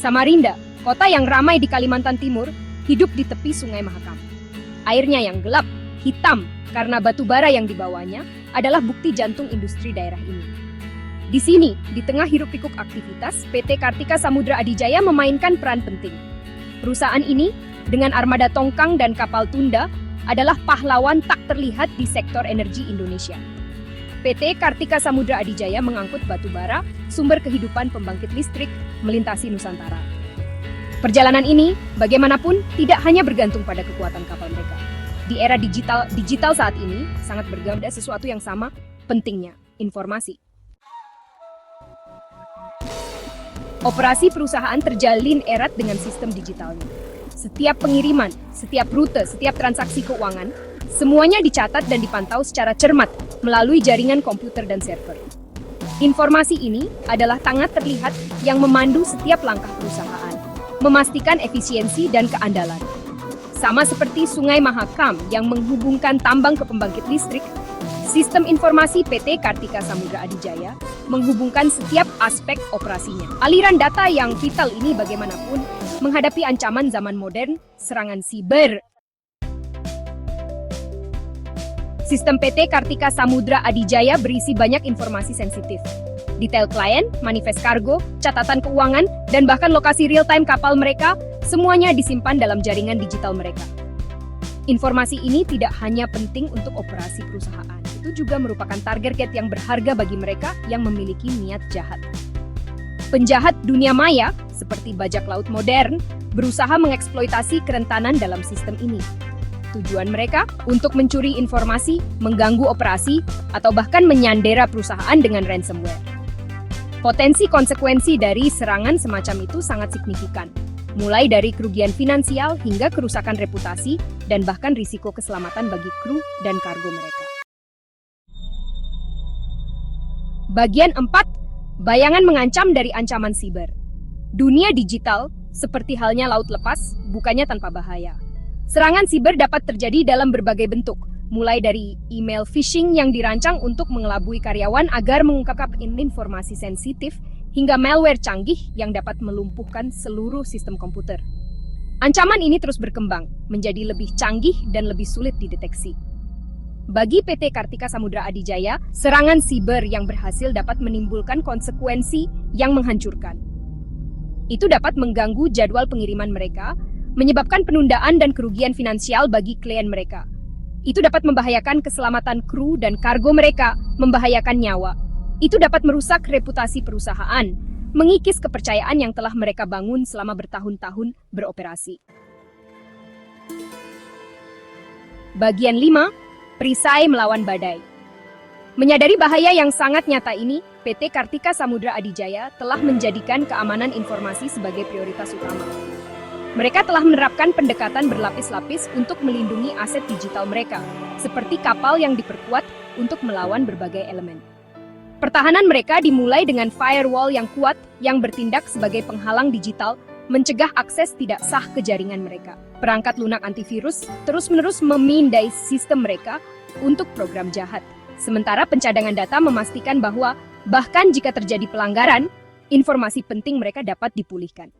Samarinda, kota yang ramai di Kalimantan Timur, hidup di tepi Sungai Mahakam. Airnya yang gelap, hitam, karena batu bara yang dibawanya adalah bukti jantung industri daerah ini. Di sini, di tengah hiruk-pikuk aktivitas, PT Kartika Samudra Adijaya memainkan peran penting. Perusahaan ini, dengan armada tongkang dan kapal tunda, adalah pahlawan tak terlihat di sektor energi Indonesia. PT Kartika Samudra Adijaya mengangkut batu bara, sumber kehidupan pembangkit listrik, melintasi Nusantara. Perjalanan ini, bagaimanapun, tidak hanya bergantung pada kekuatan kapal mereka. Di era digital saat ini, sangat berganda sesuatu yang sama, pentingnya informasi. Operasi perusahaan terjalin erat dengan sistem digitalnya. Setiap pengiriman, setiap rute, setiap transaksi keuangan, semuanya dicatat dan dipantau secara cermat melalui jaringan komputer dan server. Informasi ini adalah sangat terlihat yang memandu setiap langkah perusahaan, memastikan efisiensi dan keandalan. Sama seperti Sungai Mahakam yang menghubungkan tambang ke pembangkit listrik, sistem informasi PT Kartika Samudra Adijaya menghubungkan setiap aspek operasinya. Aliran data yang vital ini bagaimanapun menghadapi ancaman zaman modern, serangan siber. Sistem PT Kartika Samudra Adijaya berisi banyak informasi sensitif. Detail klien, manifest kargo, catatan keuangan, dan bahkan lokasi real-time kapal mereka, semuanya disimpan dalam jaringan digital mereka. Informasi ini tidak hanya penting untuk operasi perusahaan, itu juga merupakan target yang berharga bagi mereka yang memiliki niat jahat. Penjahat dunia maya, seperti bajak laut modern, berusaha mengeksploitasi kerentanan dalam sistem ini. Tujuan mereka untuk mencuri informasi, mengganggu operasi, atau bahkan menyandera perusahaan dengan ransomware. Potensi konsekuensi dari serangan semacam itu sangat signifikan, mulai dari kerugian finansial hingga kerusakan reputasi dan bahkan risiko keselamatan bagi kru dan kargo mereka. Bagian 4, bayangan mengancam dari ancaman siber. Dunia digital, seperti halnya laut lepas, bukannya tanpa bahaya. Serangan siber dapat terjadi dalam berbagai bentuk, mulai dari email phishing yang dirancang untuk mengelabui karyawan agar mengungkapkan informasi sensitif, hingga malware canggih yang dapat melumpuhkan seluruh sistem komputer. Ancaman ini terus berkembang, menjadi lebih canggih dan lebih sulit dideteksi. Bagi PT Kartika Samudra Adijaya, serangan siber yang berhasil dapat menimbulkan konsekuensi yang menghancurkan. Itu dapat mengganggu jadwal pengiriman mereka, menyebabkan penundaan dan kerugian finansial bagi klien mereka. Itu dapat membahayakan keselamatan kru dan kargo mereka, membahayakan nyawa. Itu dapat merusak reputasi perusahaan, mengikis kepercayaan yang telah mereka bangun selama bertahun-tahun beroperasi. Bagian 5, perisai melawan badai. Menyadari bahaya yang sangat nyata ini, PT Kartika Samudra Adijaya telah menjadikan keamanan informasi sebagai prioritas utama. Mereka telah menerapkan pendekatan berlapis-lapis untuk melindungi aset digital mereka, seperti kapal yang diperkuat untuk melawan berbagai elemen. Pertahanan mereka dimulai dengan firewall yang kuat yang bertindak sebagai penghalang digital, mencegah akses tidak sah ke jaringan mereka. Perangkat lunak antivirus terus-menerus memindai sistem mereka untuk program jahat. Sementara pencadangan data memastikan bahwa bahkan jika terjadi pelanggaran, informasi penting mereka dapat dipulihkan.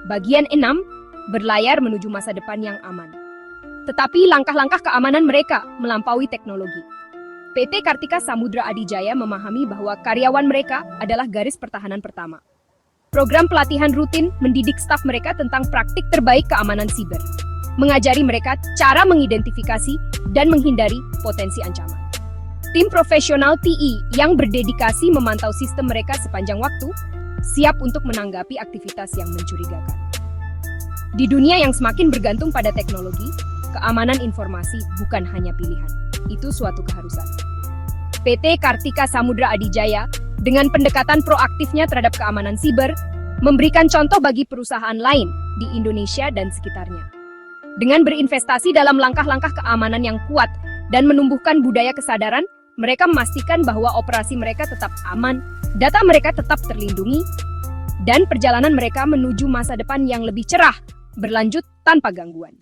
Bagian 6, berlayar menuju masa depan yang aman. Tetapi langkah-langkah keamanan mereka melampaui teknologi. PT Kartika Samudra Adijaya memahami bahwa karyawan mereka adalah garis pertahanan pertama. Program pelatihan rutin mendidik staf mereka tentang praktik terbaik keamanan siber, mengajari mereka cara mengidentifikasi dan menghindari potensi ancaman. Tim profesional TI yang berdedikasi memantau sistem mereka sepanjang waktu, siap untuk menanggapi aktivitas yang mencurigakan. Di dunia yang semakin bergantung pada teknologi, keamanan informasi bukan hanya pilihan, itu suatu keharusan. PT Kartika Samudra Adijaya, dengan pendekatan proaktifnya terhadap keamanan siber, memberikan contoh bagi perusahaan lain di Indonesia dan sekitarnya. Dengan berinvestasi dalam langkah-langkah keamanan yang kuat dan menumbuhkan budaya kesadaran, mereka memastikan bahwa operasi mereka tetap aman, data mereka tetap terlindungi, dan perjalanan mereka menuju masa depan yang lebih cerah berlanjut tanpa gangguan.